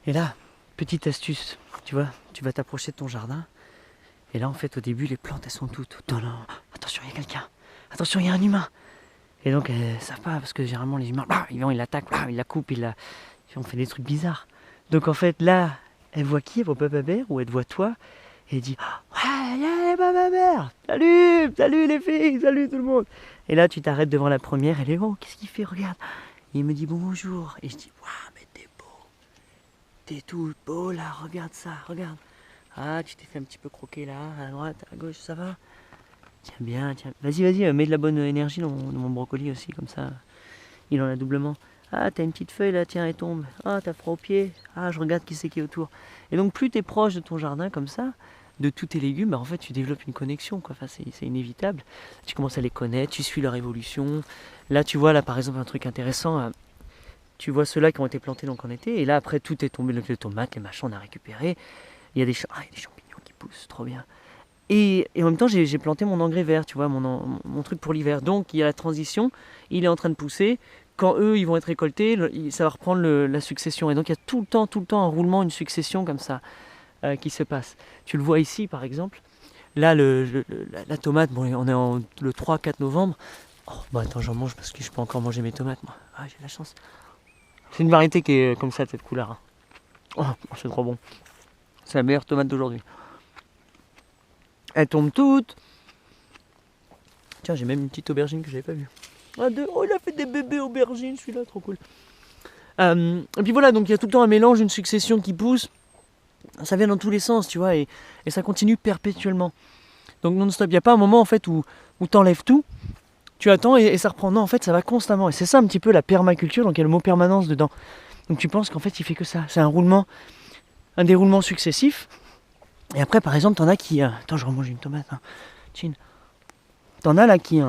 Et là, petite astuce, tu vois, tu vas t'approcher de ton jardin. Et là, en fait, au début, les plantes, elles sont toutes. Oh non, attention, il y a quelqu'un. Attention, il y a un humain. Et donc, elles savent pas, parce que généralement, les humains, ils vont, ils l'attaquent, ils la coupent, on fait des trucs bizarres. Donc, en fait, là, elle voit qui? Elle voit Papa Bear ou elle voit toi? Et elle dit, ouais, Papa Bear, salut les filles, salut tout le monde. Et là, tu t'arrêtes devant la première, elle est, oh, qu'est-ce qu'il fait? Regarde. Et il me dit bonjour. Et je dis, waouh, mais t'es beau. T'es tout beau là, regarde ça, regarde. Ah, tu t'es fait un petit peu croquer là, à droite, à gauche, ça va? Tiens bien, tiens. Vas-y, mets de la bonne énergie dans mon brocoli aussi, comme ça, il en a doublement. Ah, t'as une petite feuille là, tiens, elle tombe. Ah, t'as froid aux pieds. Ah, je regarde qui c'est qui est autour. Et donc, plus t'es proche de ton jardin comme ça, de tous tes légumes, bah, en fait, tu développes une connexion, quoi. Enfin, c'est inévitable. Tu commences à les connaître, tu suis leur évolution. Là, tu vois, là, par exemple, un truc intéressant. Tu vois ceux-là qui ont été plantés donc en été. Et là, après, tout est tombé. Donc, les tomates, les machins, on a récupéré. Il y a des champignons qui poussent, trop bien. Et en même temps, j'ai planté mon engrais vert, tu vois, mon truc pour l'hiver. Donc, il y a la transition, il est en train de pousser. Quand eux, ils vont être récoltés, ça va reprendre la succession. Et donc, il y a tout le temps un roulement, une succession comme ça qui se passe. Tu le vois ici, par exemple. Là, la tomate, bon, on est le 3-4 novembre. Oh, bah attends, j'en mange parce que je peux encore manger mes tomates, moi. Ah, j'ai la chance. C'est une variété qui est comme ça, de cette couleur. Hein. Oh, c'est trop bon. C'est la meilleure tomate d'aujourd'hui. Elles tombent toutes. Tiens, j'ai même une petite aubergine que j'avais pas vue. Ah, oh, il a fait des bébés aubergines, celui-là, trop cool. Et puis voilà, donc il y a tout le temps un mélange, une succession qui pousse. Ça vient dans tous les sens, tu vois, et ça continue perpétuellement. Donc non-stop, il n'y a pas un moment en fait où t'enlèves tout, tu attends et ça reprend. Non, en fait, ça va constamment. Et c'est ça un petit peu la permaculture, donc il y a le mot permanence dedans. Donc tu penses qu'en fait, il fait que ça. C'est un déroulement successif. Et après, par exemple, t'en as qui... Attends, je remange une tomate. Hein. Chin. T'en as là qui...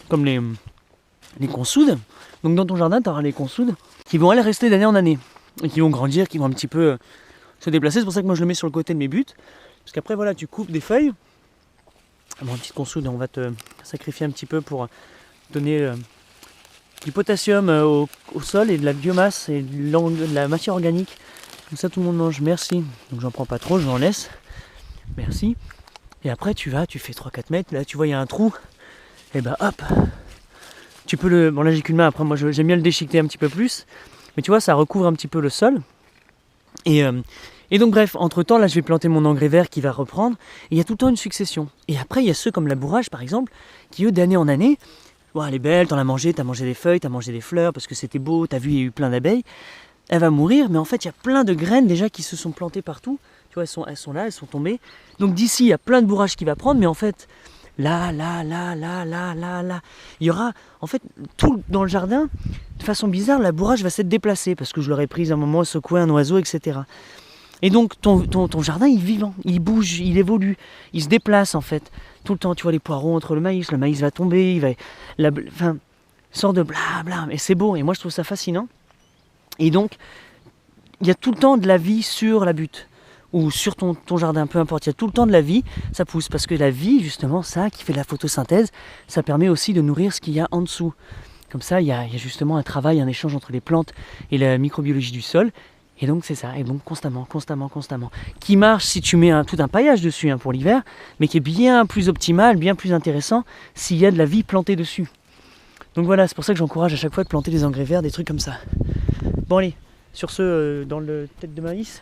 comme les consoudes. Donc dans ton jardin, t'auras les consoudes qui vont aller rester d'année en année. Et qui vont grandir, qui vont un petit peu se déplacer. C'est pour ça que moi, je le mets sur le côté de mes buts. Parce qu'après, voilà, tu coupes des feuilles. Bon, une petite consoude, on va te sacrifier un petit peu pour donner du potassium au sol et de la biomasse et de la matière organique. Comme ça, tout le monde mange. Merci. Donc, j'en prends pas trop, je m'en laisse. Merci. Et après, tu fais 3-4 mètres. Là, tu vois, il y a un trou. Et bah, hop. Tu peux le... Bon, là, j'ai qu'une main. Après, moi, j'aime bien le déchiqueter un petit peu plus. Mais tu vois, ça recouvre un petit peu le sol. Et donc bref, entre-temps, là je vais planter mon engrais vert qui va reprendre. Et il y a tout le temps une succession. Et après, il y a ceux comme la bourrage par exemple, qui eux, d'année en année, oh, elle est belle, t'as mangé des feuilles, t'as mangé des fleurs parce que c'était beau, t'as vu, il y a eu plein d'abeilles. Elle va mourir, mais en fait, il y a plein de graines déjà qui se sont plantées partout. Tu vois, elles sont là, elles sont tombées. Donc d'ici, il y a plein de bourrages qui va prendre, mais en fait, là, il y aura, en fait, tout dans le jardin, de façon bizarre, la bourrage va s'être déplacée parce que je l'aurais prise à un moment, secouer un oiseau, etc. Et donc ton jardin il est vivant, il bouge, il évolue, il se déplace en fait. Tout le temps tu vois les poireaux entre le maïs va tomber, enfin, sort de blabla, mais c'est beau et moi je trouve ça fascinant. Et donc il y a tout le temps de la vie sur la butte ou sur ton jardin, peu importe, il y a tout le temps de la vie, ça pousse parce que la vie justement, ça qui fait la photosynthèse, ça permet aussi de nourrir ce qu'il y a en dessous. Comme ça il y a justement un travail, un échange entre les plantes et la microbiologie du sol. Et donc c'est ça, et donc constamment, qui marche si tu mets tout un paillage dessus pour l'hiver, mais qui est bien plus optimal, bien plus intéressant s'il y a de la vie plantée dessus. Donc voilà, c'est pour ça que j'encourage à chaque fois de planter des engrais verts, des trucs comme ça. Bon allez, sur ce, dans le tête de maïs,